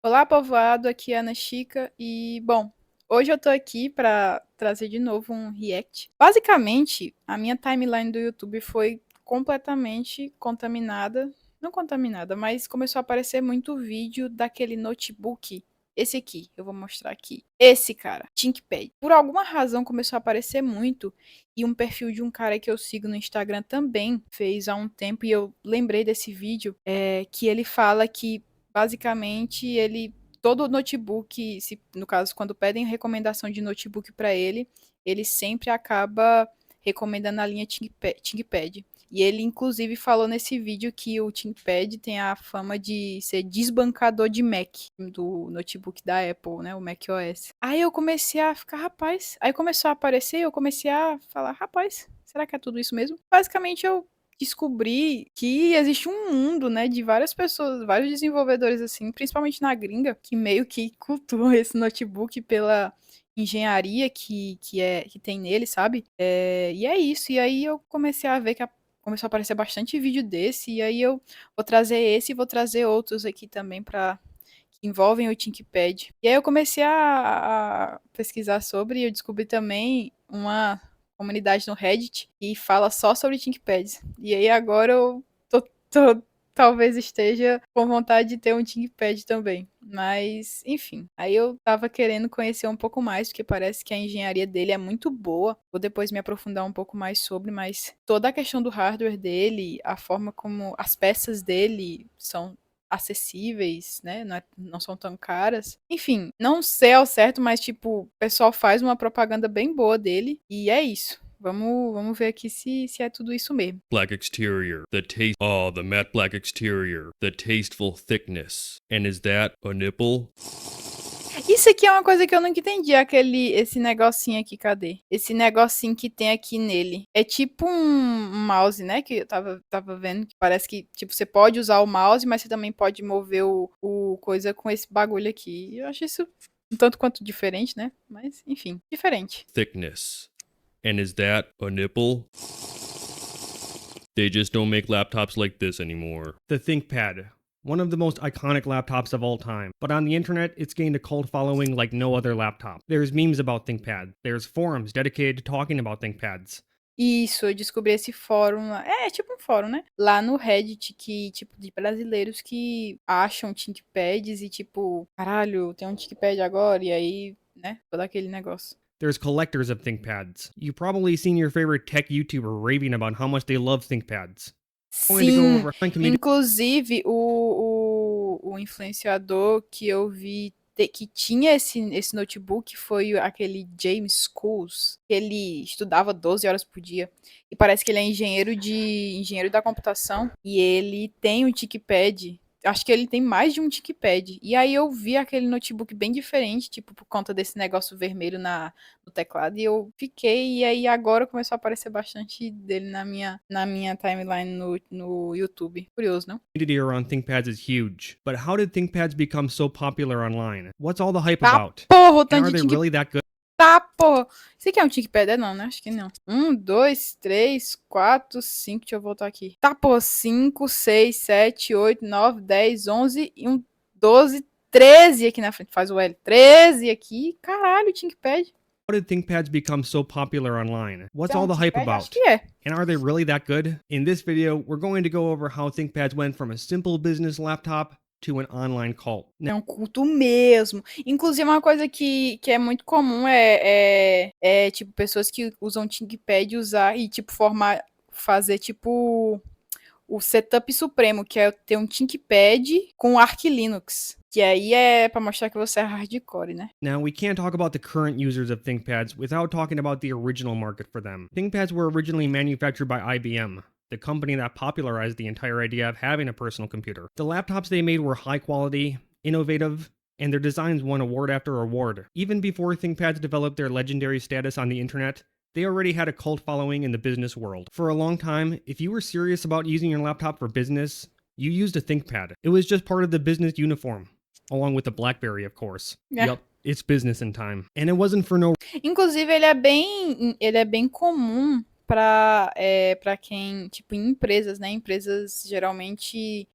Olá, povoado, aqui é a Ana Chica e, bom, hoje eu tô aqui pra trazer de novo um react. Basicamente, a minha timeline do YouTube foi completamente contaminada, não contaminada, mas começou a aparecer muito vídeo daquele notebook. Esse aqui, eu vou mostrar aqui. Esse cara, ThinkPad. Por alguma razão começou a aparecer muito e um perfil de um cara que eu sigo no Instagram também fez há um tempo e eu lembrei desse vídeo, que ele fala que basicamente ele todo notebook, se, no caso quando pedem recomendação de notebook para ele, ele sempre acaba recomendando a linha ThinkPad. E ele inclusive falou nesse vídeo que o ThinkPad tem a fama de ser desbancador de Mac, do notebook da Apple, né, o macOS. Aí eu comecei a ficar, rapaz, aí começou a aparecer, eu comecei a falar, rapaz, será que é tudo isso mesmo? Basicamente eu descobri que existe um mundo, né, de várias pessoas, vários desenvolvedores assim, principalmente na gringa, que meio que cultuam esse notebook pela engenharia que tem nele, sabe? E é isso. E aí eu comecei a ver que começou a aparecer bastante vídeo desse, e aí eu vou trazer esse e vou trazer outros aqui também para que envolvem o ThinkPad. E aí eu comecei a pesquisar sobre e eu descobri também uma comunidade no Reddit e fala só sobre ThinkPads. E aí agora eu talvez esteja com vontade de ter um ThinkPad também. Mas, enfim. Aí eu tava querendo conhecer um pouco mais, porque parece que a engenharia dele é muito boa. Vou depois me aprofundar um pouco mais sobre, mas toda a questão do hardware dele, a forma como as peças dele são acessíveis, né? Não são tão caras. Enfim, não sei ao certo, mas tipo, o pessoal faz uma propaganda bem boa dele e é isso. Vamos ver aqui se é tudo isso mesmo. Black exterior, the matte black exterior, the tasteful thickness. And is that a nipple? Isso aqui é uma coisa que eu nunca entendi, esse negocinho aqui, cadê? Esse negocinho que tem aqui nele. É tipo um mouse, né? Que eu tava vendo, que parece que, tipo, você pode usar o mouse, mas você também pode mover o coisa com esse bagulho aqui. Eu acho isso um tanto quanto diferente, né? Mas, enfim, diferente. Thickness. And is that a nipple? They just don't make laptops like this anymore. The ThinkPad, one of the most iconic laptops of all time. But on the internet, it's gained a cult following like no other laptop. There's memes about ThinkPad. There's forums dedicated to talking about ThinkPads. Isso, eu descobri esse fórum lá. É tipo um fórum, né? Lá no Reddit, que, tipo, de brasileiros que acham ThinkPads e, tipo, caralho, tem um ThinkPad agora, e aí, né? Todo aquele negócio. There's collectors of ThinkPads. You've probably seen your favorite tech YouTuber raving about how much they love ThinkPads. I'm going to go Sim, over community. inclusive o influenciador que eu vi que tinha esse notebook foi aquele James Schools, que ele estudava 12 horas por dia. E parece que ele é engenheiro da computação e ele tem um ThinkPad. Acho que ele tem mais de um ThinkPad. E aí eu vi aquele notebook bem diferente, tipo, por conta desse negócio vermelho no teclado. E eu fiquei, e aí agora começou a aparecer bastante dele na minha timeline no YouTube. Curioso, não? Community around ThinkPads is huge. But how did ThinkPads become so popular online? What's all the hype Tá about? porra, o And tanto are de they ThinkPad. really that good? Tá porra. Isso aqui é um ThinkPad? É não, né? Acho que não. 1, 2, 3, 4, 5. Deixa eu voltar aqui. Tá porra. 5, 6, 7, 8, 9, 10, 11 e 12, 13 aqui na frente. Faz o L. 13 aqui. Caralho, ThinkPad. How did ThinkPads become so popular online? What's É all um the hype ThinkPad? Acho about? que é. And are they really that good? In this video, we're going to go over how ThinkPads went from a simple business laptop to an online cult. É um culto mesmo. Inclusive, uma coisa que é muito comum tipo, pessoas que usam ThinkPad usar e, tipo, fazer, tipo, o setup supremo, que é ter um ThinkPad com Arch Linux. Que aí é pra mostrar que você é hardcore, né? Now, we can't talk about the current users of ThinkPads without talking about the original market for them. ThinkPads were originally manufactured by IBM, the company that popularized the entire idea of having a personal computer. The laptops they made were high quality, innovative, and their designs won award after award. Even before ThinkPads developed their legendary status on the internet, they already had a cult following in the business world. For a long time, if you were serious about using your laptop for business, you used a ThinkPad. It was just part of the business uniform, along with the BlackBerry, of course. É. Yup, it's business in time. And it wasn't for no Inclusive, ele é bem comum para quem, tipo, em empresas, né? Empresas geralmente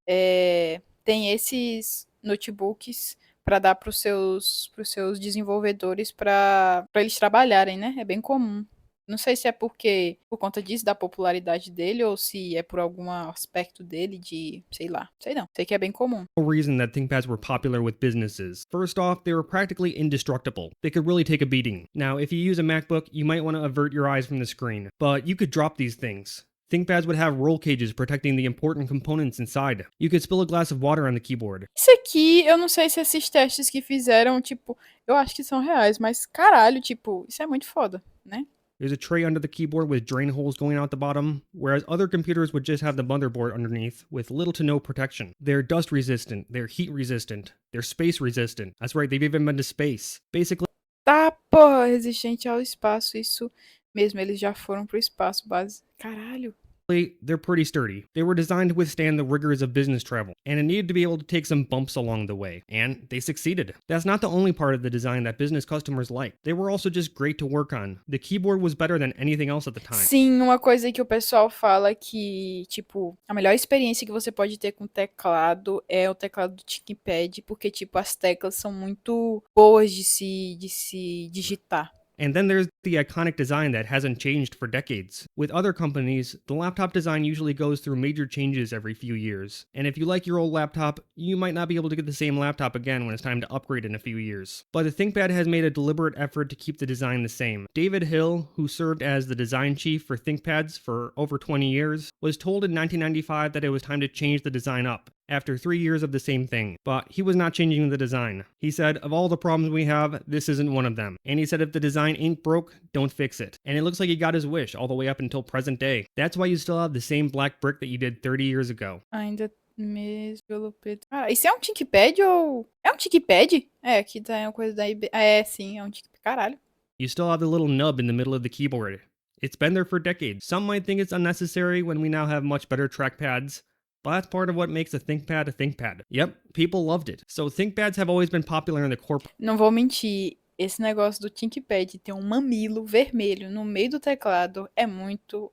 têm esses notebooks para dar pros seus desenvolvedores para eles trabalharem, né? É bem comum. Não sei se é porque por conta disso da popularidade dele ou se é por algum aspecto dele de, sei lá, sei não. Sei que é bem comum. Reason that ThinkPads were popular with businesses. First off, they were practically indestructible. They could really take a beating. Now, if you use a MacBook, you might want to avert your eyes from the screen, but you could drop these things. ThinkPads would have roll cages protecting the important components inside. You could spill a glass of water on the keyboard. Isso aqui, eu não sei se esses testes que fizeram, tipo, eu acho que são reais, mas caralho, tipo, isso é muito foda, né? There's a tray under the keyboard with drain holes going out the bottom, whereas other computers would just have the motherboard underneath with little to no protection. They're dust resistant, they're heat resistant, they're space resistant. That's right, they've even been to space. Basically, Tá, porra, resistente ao espaço, isso mesmo, eles já foram pro espaço, base. Caralho. they're pretty sturdy. They were designed to withstand the rigors of business travel, and it needed to be able to take some bumps along the way, and they succeeded. That's not the only part of the design that business customers liked. They were also just great to work on. The keyboard was better than anything else at the time. Sim, uma coisa que o pessoal fala que, tipo, a melhor experiência que você pode ter com teclado é o teclado do ThinkPad, porque, tipo, as teclas são muito boas de se digitar. And then there's the iconic design that hasn't changed for decades. With other companies, the laptop design usually goes through major changes every few years. And if you like your old laptop, you might not be able to get the same laptop again when it's time to upgrade in a few years. But the ThinkPad has made a deliberate effort to keep the design the same. David Hill, who served as the design chief for ThinkPads for over 20 years, was told in 1995 that it was time to change the design up after 3 years of the same thing, but he was not changing the design. He said, of all the problems we have, this isn't one of them. And he said if the design ain't broke, don't fix it. And it looks like he got his wish all the way up until present day. That's why you still have the same black brick that you did 30 years ago. Ainda mesmo pelo preto. Ah, isso é um ThinkPad ou... É um ThinkPad? É, aqui tá uma coisa da IB... É, sim, é um ThinkPad. Caralho. You still have the little nub in the middle of the keyboard. It's been there for decades. Some might think it's unnecessary when we now have much better trackpads, but that's part of what makes a ThinkPad a ThinkPad. Yep, people loved it. So ThinkPads have always been popular in the corporate Não vou mentir, esse negócio do ThinkPad ter um mamilo vermelho no meio do teclado é muito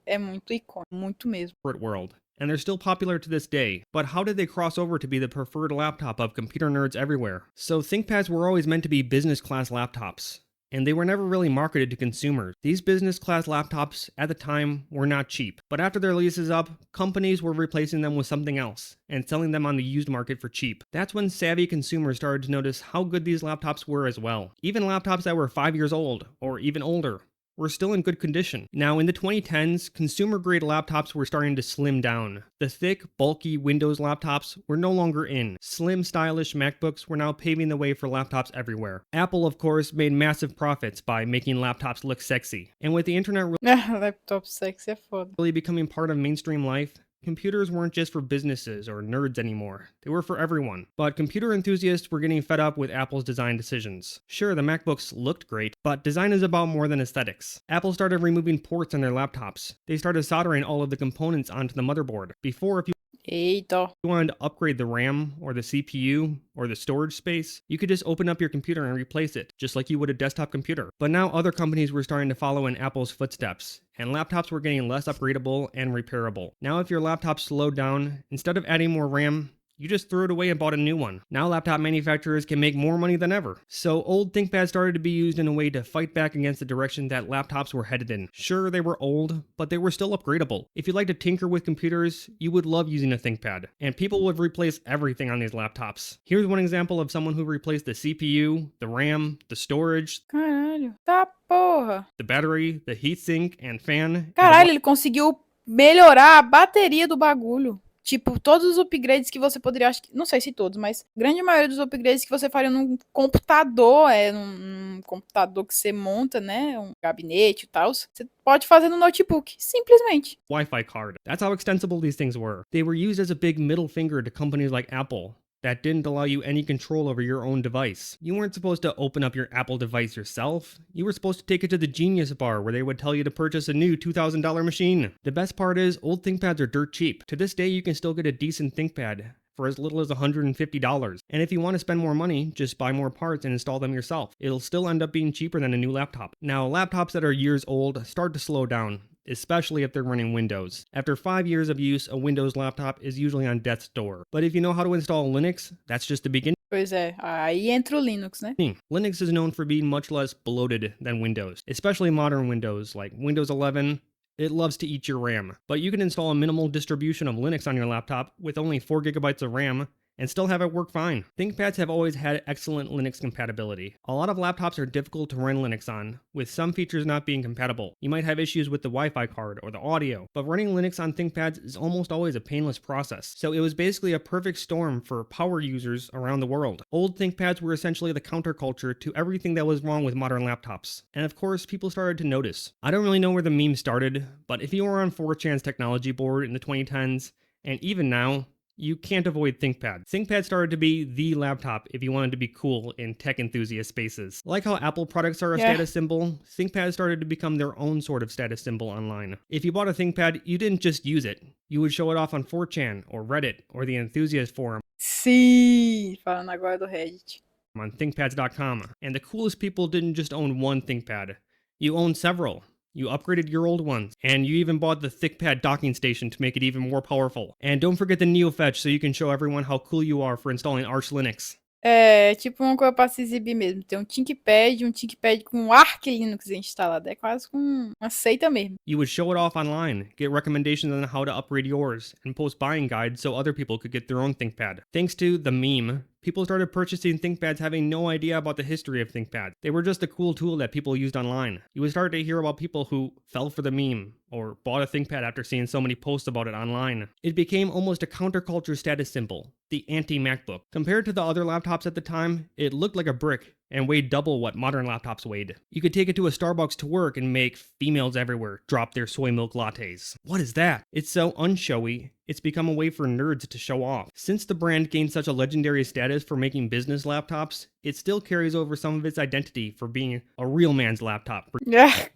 icônico, muito mesmo. world. And they're still popular to this day. But how did they cross over to be the preferred laptop of computer nerds everywhere? So ThinkPads were always meant to be business class laptops, and they were never really marketed to consumers. These business class laptops, at the time, were not cheap. But after their leases up, companies were replacing them with something else, and selling them on the used market for cheap. That's when savvy consumers started to notice how good these laptops were as well. Even laptops that were 5 years old, or even older, were still in good condition. Now, in the 2010s, consumer-grade laptops were starting to slim down. The thick, bulky Windows laptops were no longer in. Slim, stylish MacBooks were now paving the way for laptops everywhere. Apple, of course, made massive profits by making laptops look sexy. And with the internet Laptop sexy é foda. really becoming part of mainstream life, computers weren't just for businesses or nerds anymore. They were for everyone. But computer enthusiasts were getting fed up with Apple's design decisions. Sure, the MacBooks looked great, but design is about more than aesthetics. Apple started removing ports on their laptops. They started soldering all of the components onto the motherboard. Before, if you Eita. wanted to upgrade the RAM or the CPU or the storage space, you could just open up your computer and replace it, just like you would a desktop computer. But now other companies were starting to follow in Apple's footsteps, and laptops were getting less upgradable and repairable. Now if your laptop slowed down, instead of adding more RAM, you just threw it away and bought a new one. Now laptop manufacturers can make more money than ever. So old ThinkPads started to be used in a way to fight back against the direction that laptops were headed in. Sure, they were old, but they were still upgradable. If you like to tinker with computers, you would love using a ThinkPad. And people would replace everything on these laptops. Here's one example of someone who replaced the CPU, the RAM, the storage, Caralho. Tá porra. the battery, the heatsink, and fan. Caralho, ele conseguiu melhorar a bateria do bagulho. Tipo, todos os upgrades que você poderia, acho que, não sei se todos, mas grande maioria dos upgrades que você faria num computador, num computador que você monta, né, um gabinete e tal, você pode fazer no notebook, simplesmente. Wi-Fi card. That's how extensible these things were. They were used as a big middle finger to companies like Apple that didn't allow you any control over your own device. You weren't supposed to open up your Apple device yourself. You were supposed to take it to the Genius Bar where they would tell you to purchase a new $2,000 machine. The best part is, old ThinkPads are dirt cheap. To this day, you can still get a decent ThinkPad for as little as $150. And if you want to spend more money, just buy more parts and install them yourself. It'll still end up being cheaper than a new laptop. Now, laptops that are years old start to slow down, especially if they're running Windows. After 5 years of use, a Windows laptop is usually on death's door. But if you know how to install Linux, that's just the beginning. Pois é, aí entra o Linux, né? Sim, Linux is known for being much less bloated than Windows, especially modern Windows like Windows 11. It loves to eat your RAM, but you can install a minimal distribution of Linux on your laptop with only 4 gigabytes of RAM and still have it work fine. ThinkPads have always had excellent Linux compatibility. A lot of laptops are difficult to run Linux on, with some features not being compatible. You might have issues with the Wi-Fi card or the audio, but running Linux on ThinkPads is almost always a painless process. So it was basically a perfect storm for power users around the world. Old ThinkPads were essentially the counterculture to everything that was wrong with modern laptops. And of course, people started to notice. I don't really know where the meme started, but if you were on 4chan's technology board in the 2010s, and even now, you can't avoid ThinkPad. ThinkPad started to be the laptop if you wanted to be cool in tech enthusiast spaces. Like how Apple products are a status symbol, ThinkPad started to become their own sort of status symbol online. If you bought a ThinkPad, you didn't just use it. You would show it off on 4chan, or Reddit, or the enthusiast forum. Sim, falando agora do Reddit. On thinkpads.com. And the coolest people didn't just own one ThinkPad. You owned several. You upgraded your old ones, and you even bought the ThinkPad docking station to make it even more powerful. And don't forget the NeoFetch so you can show everyone how cool you are for installing Arch Linux. É tipo uma coisa pra se exibir mesmo. Tem um ThinkPad com Arch Linux instalado. É quase com uma seita mesmo. You would show it off online, get recommendations on how to upgrade yours, and post buying guides so other people could get their own ThinkPad. Thanks to the meme, people started purchasing ThinkPads having no idea about the history of ThinkPads. They were just a cool tool that people used online. You would start to hear about people who fell for the meme, or bought a ThinkPad after seeing so many posts about it online. It became almost a counterculture status symbol, the anti-MacBook. Compared to the other laptops at the time, it looked like a brick and weighed double what modern laptops weighed. You could take it to a Starbucks to work and make females everywhere drop their soy milk lattes. What is that? It's so unshowy, it's become a way for nerds to show off. Since the brand gained such a legendary status for making business laptops, it still carries over some of its identity for being a real man's laptop.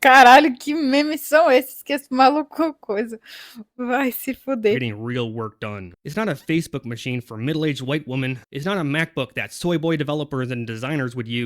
Caralho, que memes são esses que esse maluco coisa? Vai se fuder. Getting real work done. It's not a Facebook machine for middle-aged white women. It's not a MacBook that soy boy developers and designers would use.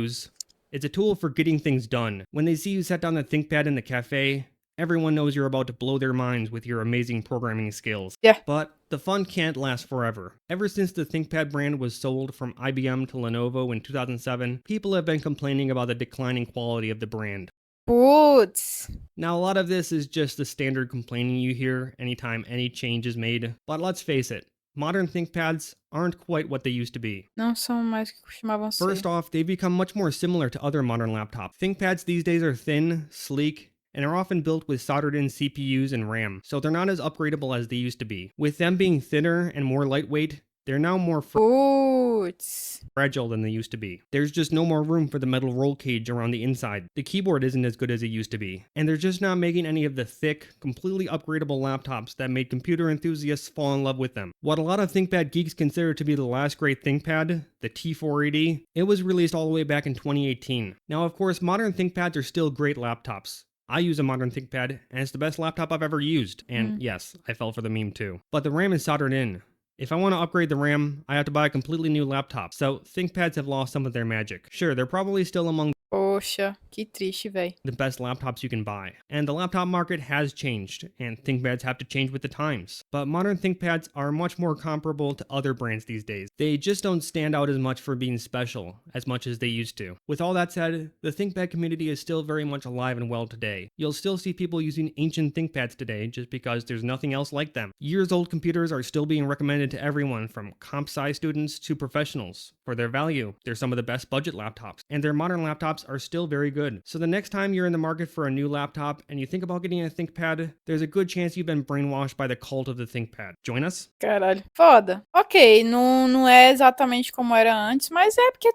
It's a tool for getting things done. When they see you set down the ThinkPad in the cafe, everyone knows you're about to blow their minds with your amazing programming skills. Yeah. But the fun can't last forever. Ever since the ThinkPad brand was sold from IBM to Lenovo in 2007, people have been complaining about the declining quality of the brand. Putz. Now, a lot of this is just the standard complaining you hear anytime any change is made, but let's face it, modern ThinkPads aren't quite what they used to be. Não são mais o que costumavam ser. First off, they've become much more similar to other modern laptops. ThinkPads these days are thin, sleek, and are often built with soldered-in CPUs and RAM, so they're not as upgradable as they used to be. With them being thinner and more lightweight, they're now more Putz. fragile than they used to be. There's just no more room for the metal roll cage around the inside. The keyboard isn't as good as it used to be. And they're just not making any of the thick, completely upgradable laptops that made computer enthusiasts fall in love with them. What a lot of ThinkPad geeks consider to be the last great ThinkPad, the T480, it was released all the way back in 2018. Now, of course, modern ThinkPads are still great laptops. I use a modern ThinkPad, and it's the best laptop I've ever used. And yes, I fell for the meme too. But the RAM is soldered in. If I want to upgrade the RAM, I have to buy a completely new laptop, so ThinkPads have lost some of their magic. Sure, they're probably still among Poxa, que triste, véi. the best laptops you can buy. And the laptop market has changed, and ThinkPads have to change with the times. But modern ThinkPads are much more comparable to other brands these days. They just don't stand out as much for being special, as much as they used to. With all that said, the ThinkPad community is still very much alive and well today. You'll still see people using ancient ThinkPads today just because there's nothing else like them. Years-old computers are still being recommended to everyone from comp sci students to professionals. For their value, they're some of the best budget laptops, and their modern laptops are still very good. So the next time you're in the market for a new laptop and you think about getting a ThinkPad, there's a good chance you've been brainwashed by the cult of the ThinkPad. Join us? Caralho. Foda. Ok, não é exatamente como era antes, mas é porque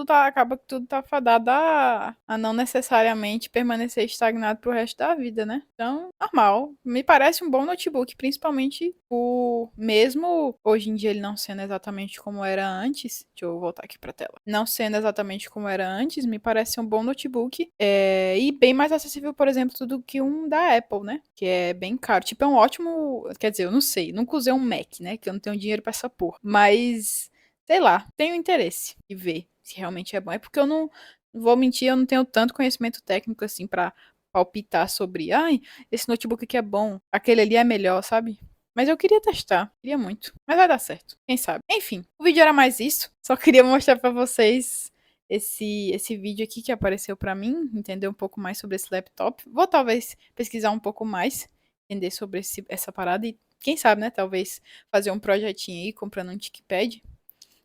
acaba que tudo tá fadado a não necessariamente permanecer estagnado pro resto da vida, né? Então, normal. Me parece um bom notebook, principalmente por, mesmo hoje em dia ele não sendo exatamente como era antes, deixa eu voltar aqui pra tela, não sendo exatamente como era antes, me parece um bom notebook, e bem mais acessível, por exemplo, do que um da Apple, né? Que é bem caro. Tipo, é um ótimo, quer dizer, eu não sei, nunca usei um Mac, né? Que eu não tenho dinheiro pra essa porra. Mas sei lá, tenho interesse em ver se realmente é bom. É porque eu não vou mentir, eu não tenho tanto conhecimento técnico assim pra palpitar sobre, ai, esse notebook aqui é bom, aquele ali é melhor, sabe? Mas eu queria testar, queria muito. Mas vai dar certo, quem sabe. Enfim, o vídeo era mais isso. Só queria mostrar pra vocês esse vídeo aqui que apareceu pra mim, entender um pouco mais sobre esse laptop. Vou talvez pesquisar um pouco mais, entender sobre essa parada e quem sabe, né, talvez fazer um projetinho aí comprando um ThinkPad.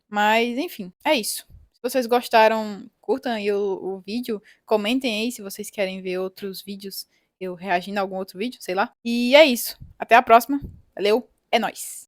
Mas enfim, é isso. Se vocês gostaram, curtam aí o vídeo, comentem aí se vocês querem ver outros vídeos, eu reagindo a algum outro vídeo, sei lá. E é isso. Até a próxima. Valeu, é nóis!